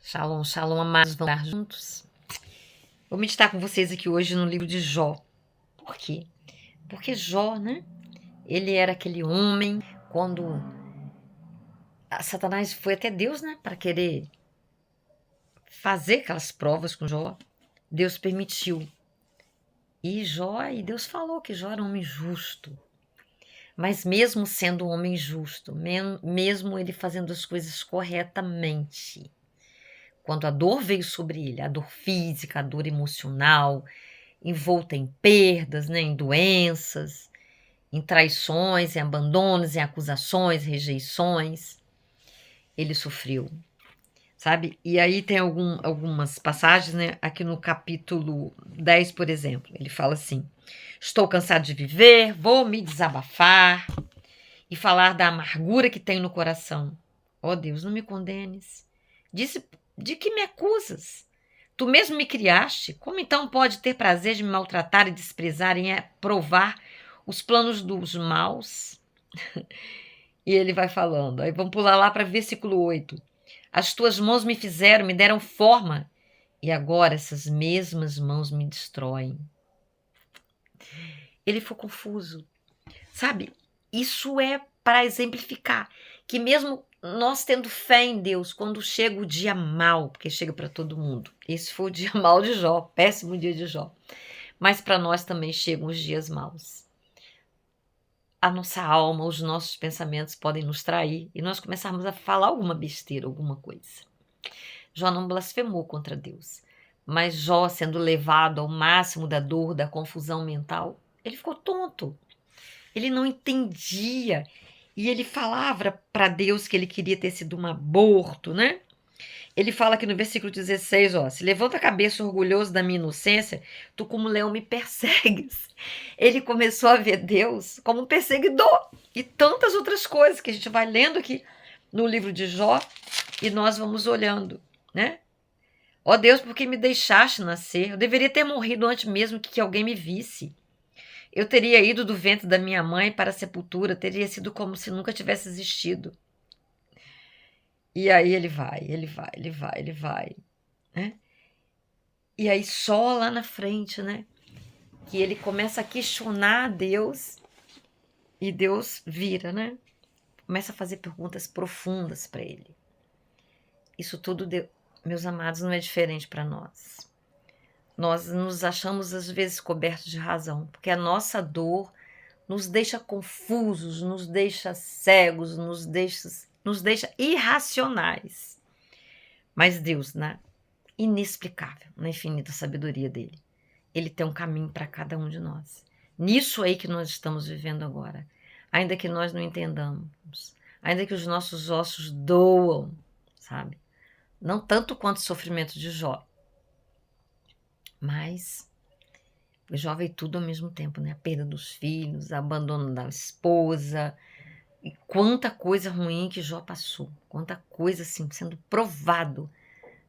Shalom, shalom, amados, vamos estar juntos. Vou meditar com vocês aqui hoje no livro de Jó. Por quê? Porque Jó, né? Ele era aquele homem, quando Satanás foi até Deus, né? Para querer fazer aquelas provas com Jó. Deus permitiu. E Deus falou que Jó era um homem justo. Mas mesmo sendo um homem justo, mesmo ele fazendo as coisas corretamente, quando a dor veio sobre ele, a dor física, a dor emocional, envolta em perdas, né, em doenças, em traições, em abandonos, em acusações, rejeições, ele sofreu, sabe? E aí tem algumas passagens, né, aqui no capítulo 10, por exemplo, ele fala assim: estou cansado de viver, vou me desabafar e falar da amargura que tenho no coração. Ó Deus, não me condenes. Disse, de que me acusas? Tu mesmo me criaste, como então pode ter prazer de me maltratar e desprezar e provar os planos dos maus? E ele vai falando, aí vamos pular lá para versículo 8. As tuas mãos me fizeram, me deram forma, e agora essas mesmas mãos me destroem. Ele ficou confuso, sabe? Isso é para exemplificar que mesmo nós tendo fé em Deus, quando chega o dia mau, porque chega para todo mundo, esse foi o dia mau de Jó, péssimo dia de Jó, mas para nós também chegam os dias maus. A nossa alma, os nossos pensamentos podem nos trair e nós começarmos a falar alguma besteira, alguma coisa. Jó não blasfemou contra Deus, mas Jó, sendo levado ao máximo da dor, da confusão mental, ele ficou tonto. Ele não entendia. E ele falava para Deus que ele queria ter sido um aborto, né? Ele fala aqui no versículo 16, ó, se levanta a cabeça orgulhoso da minha inocência, tu como leão me persegues. Ele começou a ver Deus como um perseguidor e tantas outras coisas que a gente vai lendo aqui no livro de Jó e nós vamos olhando, né? Ó Deus, por que me deixaste nascer? Eu deveria ter morrido antes mesmo que alguém me visse. Eu teria ido do ventre da minha mãe para a sepultura, teria sido como se nunca tivesse existido. E aí ele vai, né? E aí só lá na frente, né? Que ele começa a questionar a Deus e Deus vira, né? Começa a fazer perguntas profundas para ele. Isso tudo, meus amados, não é diferente para nós. Nós nos achamos às vezes cobertos de razão, porque a nossa dor nos deixa confusos, nos deixa cegos, nos deixa irracionais. Mas Deus, na inexplicável, na infinita sabedoria dele, ele tem um caminho para cada um de nós. Nisso aí que nós estamos vivendo agora, ainda que nós não entendamos, ainda que os nossos ossos doam, sabe? Não tanto quanto o sofrimento de Jó, mas o Jó veio tudo ao mesmo tempo, né? A perda dos filhos, o abandono da esposa, e quanta coisa ruim que Jó passou, quanta coisa assim, sendo provado.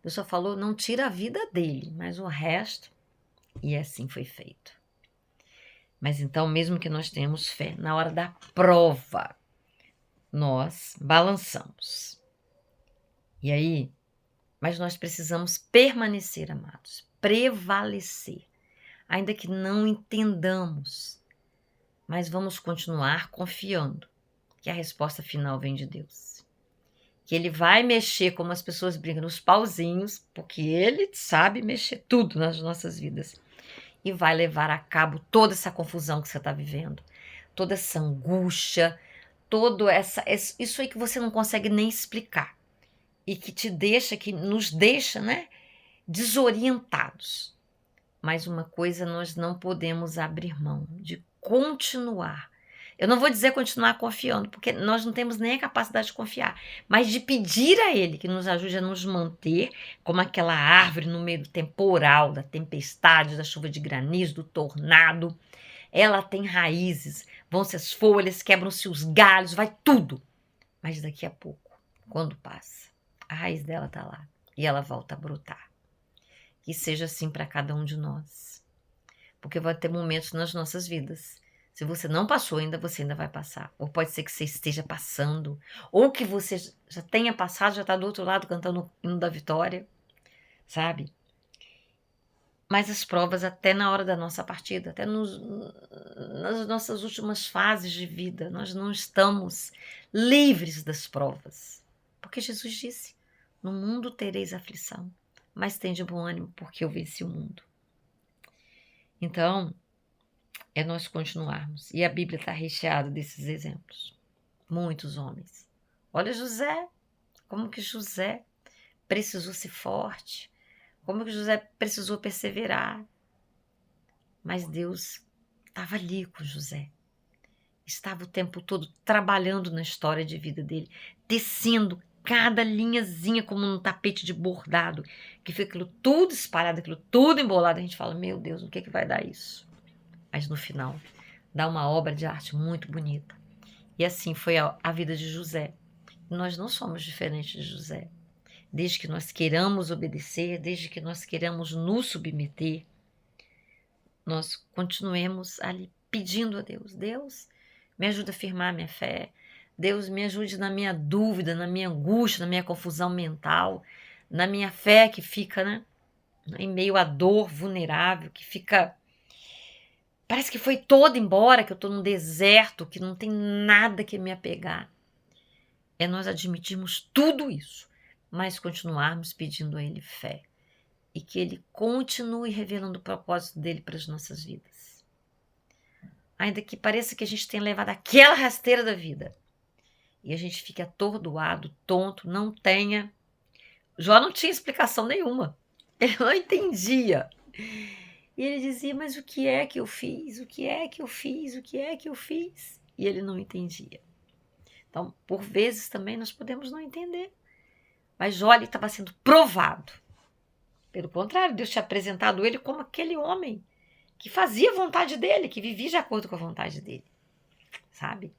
Deus só falou, não tira a vida dele, mas o resto, e assim foi feito. Mas então, mesmo que nós tenhamos fé, na hora da prova, nós balançamos. E aí, mas nós precisamos permanecer, amados, prevalecer, ainda que não entendamos, mas vamos continuar confiando que a resposta final vem de Deus. Que ele vai mexer, como as pessoas brincam, nos pauzinhos, porque ele sabe mexer tudo nas nossas vidas. E vai levar a cabo toda essa confusão que você está vivendo, toda essa angústia, isso aí que você não consegue nem explicar. E que nos deixa, né, desorientados. Mas uma coisa nós não podemos abrir mão, de continuar. Eu não vou dizer continuar confiando, porque nós não temos nem a capacidade de confiar, mas de pedir a Ele que nos ajude a nos manter como aquela árvore no meio do temporal, da tempestade, da chuva de granizo, do tornado. Ela tem raízes, vão-se as folhas, quebram-se os galhos, vai tudo. Mas daqui a pouco, quando passa, a raiz dela está lá e ela volta a brotar. Que seja assim para cada um de nós. Porque vai ter momentos nas nossas vidas, Se você não passou ainda, você ainda vai passar. Ou pode ser que você esteja passando, ou que você já tenha passado, já está do outro lado cantando o hino da vitória, sabe? Mas as provas, até na hora da nossa partida, até nas nossas últimas fases de vida, nós não estamos livres das provas. Porque Jesus disse: no mundo tereis aflição, mas tende bom ânimo, porque eu venci o mundo. Então, é nós continuarmos. E a Bíblia está recheada desses exemplos. Muitos homens. Olha José, como que José precisou ser forte, como que José precisou perseverar. Mas Deus estava ali com José. Estava o tempo todo trabalhando na história de vida dele, tecendo cada linhazinha como num tapete de bordado, que fica aquilo tudo espalhado, aquilo tudo embolado. A gente fala, meu Deus, o que vai dar isso? Mas no final, dá uma obra de arte muito bonita. E assim foi a vida de José. Nós não somos diferentes de José. Desde que nós queiramos obedecer, desde que nós queiramos nos submeter, nós continuemos ali pedindo a Deus. Deus, me ajuda a firmar minha fé. Deus, me ajude na minha dúvida, na minha angústia, na minha confusão mental, na minha fé que fica, né, em meio à dor vulnerável, que fica... Parece que foi toda embora, que eu estou num deserto, que não tem nada que me apegar. É nós admitirmos tudo isso, mas continuarmos pedindo a Ele fé. E que Ele continue revelando o propósito dEle para as nossas vidas. Ainda que pareça que a gente tenha levado aquela rasteira da vida. E a gente fique atordoado, tonto, não tenha... Jó não tinha explicação nenhuma. Ele não entendia. E ele dizia, mas o que é que eu fiz? O que é que eu fiz? O que é que eu fiz? E ele não entendia. Então, por vezes também nós podemos não entender. Mas Jó estava sendo provado. Pelo contrário, Deus tinha apresentado ele como aquele homem que fazia a vontade dele, que vivia de acordo com a vontade dele, sabe?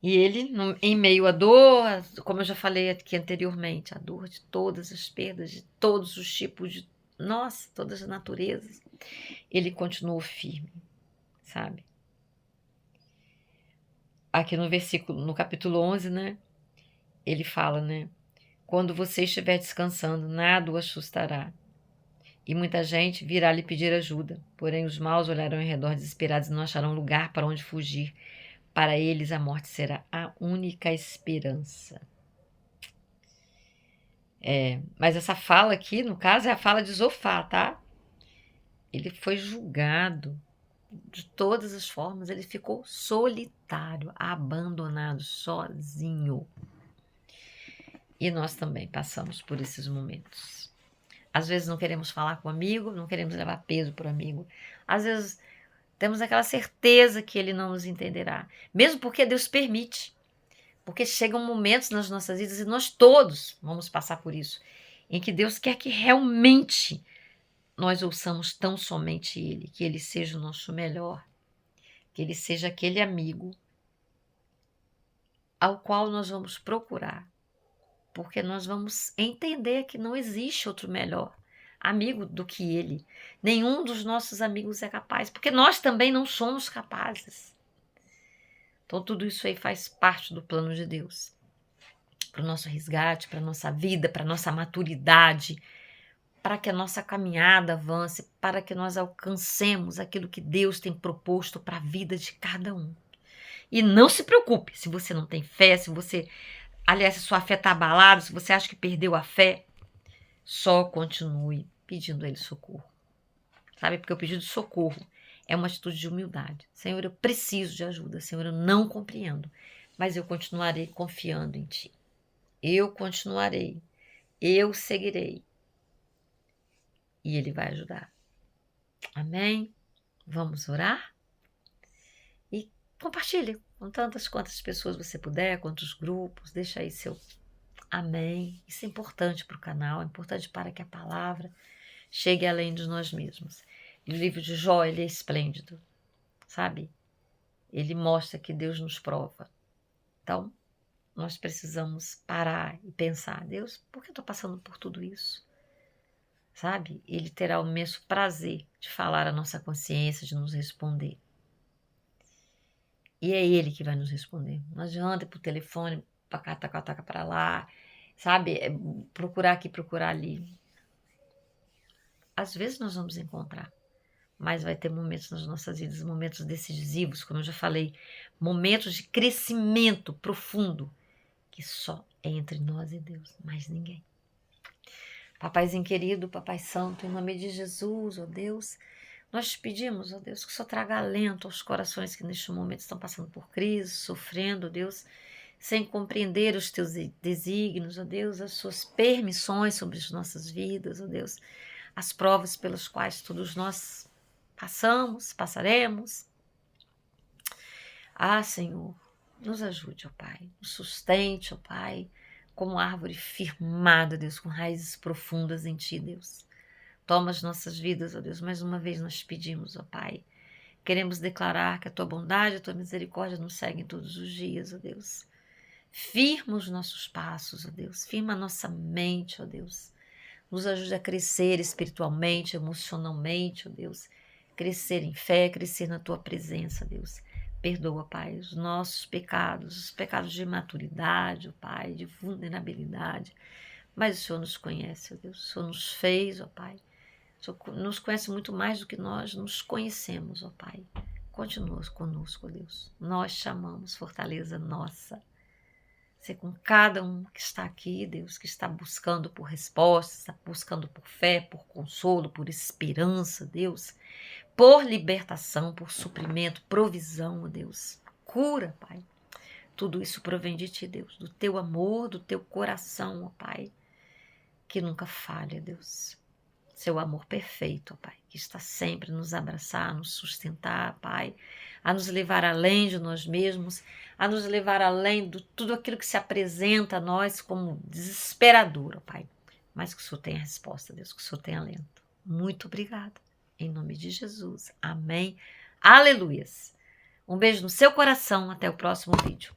E ele, em meio à dor, como eu já falei aqui anteriormente, a dor de todas as perdas, de todos os tipos de... Nossa, todas as naturezas, ele continuou firme, sabe? Aqui no capítulo 11, né? Ele fala, né? Quando você estiver descansando, nada o assustará. E muita gente virá lhe pedir ajuda. Porém, os maus olharão em redor desesperados e não acharão lugar para onde fugir. Para eles, a morte será a única esperança. Mas essa fala aqui, no caso, é a fala de Zofá, tá? Ele foi julgado de todas as formas. Ele ficou solitário, abandonado, sozinho. E nós também passamos por esses momentos. Às vezes não queremos falar com o amigo, não queremos levar peso para o amigo. Às vezes temos aquela certeza que ele não nos entenderá. Mesmo porque Deus permite. Porque chegam momentos nas nossas vidas, e nós todos vamos passar por isso, em que Deus quer que realmente nós ouçamos tão somente Ele, que Ele seja o nosso melhor, que Ele seja aquele amigo ao qual nós vamos procurar. Porque nós vamos entender que não existe outro melhor amigo do que Ele. Nenhum dos nossos amigos é capaz, porque nós também não somos capazes. Então tudo isso aí faz parte do plano de Deus. Para o nosso resgate, para a nossa vida, para a nossa maturidade, para que a nossa caminhada avance, para que nós alcancemos aquilo que Deus tem proposto para a vida de cada um. E não se preocupe se você não tem fé, se você... Aliás, se sua fé está abalada, se você acha que perdeu a fé, só continue pedindo a Ele socorro. Sabe? Porque o pedido de socorro é uma atitude de humildade. Senhor, eu preciso de ajuda. Senhor, eu não compreendo, mas eu continuarei confiando em Ti. Eu continuarei. Eu seguirei. E Ele vai ajudar. Amém? Vamos orar? E compartilhe com tantas quantas pessoas você puder, quantos grupos. Deixa aí seu amém. Isso é importante para o canal, é importante para que a palavra chegue além de nós mesmos. E o livro de Jó, ele é esplêndido, sabe? Ele mostra que Deus nos prova. Então, nós precisamos parar e pensar, Deus, por que eu estou passando por tudo isso? Sabe? Ele terá o imenso prazer de falar à nossa consciência, de nos responder. E é Ele que vai nos responder. Não adianta ir pro telefone, pra cá, taca pra lá, sabe? Procurar aqui, procurar ali. Às vezes nós vamos encontrar, mas vai ter momentos nas nossas vidas, momentos decisivos, como eu já falei, momentos de crescimento profundo, que só é entre nós e Deus, mais ninguém. Papaizinho querido, Papai Santo, em nome de Jesus, ó Deus, nós te pedimos, ó Deus, que o Senhor traga alento aos corações que neste momento estão passando por crise, sofrendo, ó Deus, sem compreender os teus desígnios, ó Deus, as suas permissões sobre as nossas vidas, ó Deus, as provas pelas quais todos nós passaremos. Ah, Senhor, nos ajude, ó Pai, nos sustente, ó Pai, como árvore firmada, Deus, com raízes profundas em Ti, Deus. Toma as nossas vidas, ó Deus, mais uma vez nós te pedimos, ó Pai. Queremos declarar que a Tua bondade, a Tua misericórdia nos seguem todos os dias, ó Deus. Firma os nossos passos, ó Deus, firma a nossa mente, ó Deus. Nos ajude a crescer espiritualmente, emocionalmente, ó Deus. Crescer em fé, crescer na Tua presença, Deus. Perdoa, Pai, os nossos pecados, os pecados de imaturidade, ó Pai, de vulnerabilidade. Mas o Senhor nos conhece, ó Deus. O Senhor nos fez, ó Pai. O Senhor nos conhece muito mais do que nós nos conhecemos, ó Pai. Continua conosco, ó Deus. Nós chamamos, fortaleza nossa. Ser com cada um que está aqui, Deus, que está buscando por respostas, está buscando por fé, por consolo, por esperança, Deus, por libertação, por suprimento, provisão, Deus. Cura, Pai. Tudo isso provém de Ti, Deus, do Teu amor, do Teu coração, ó Pai, que nunca falha, Deus. Seu amor perfeito, ó Pai, que está sempre a nos abraçar, a nos sustentar, Pai, a nos levar além de nós mesmos, a nos levar além de tudo aquilo que se apresenta a nós como desesperador, ó Pai. Mas que o Senhor tenha resposta, Deus, que o Senhor tenha alento. Muito obrigada. Em nome de Jesus. Amém. Aleluias. Um beijo no seu coração. Até o próximo vídeo.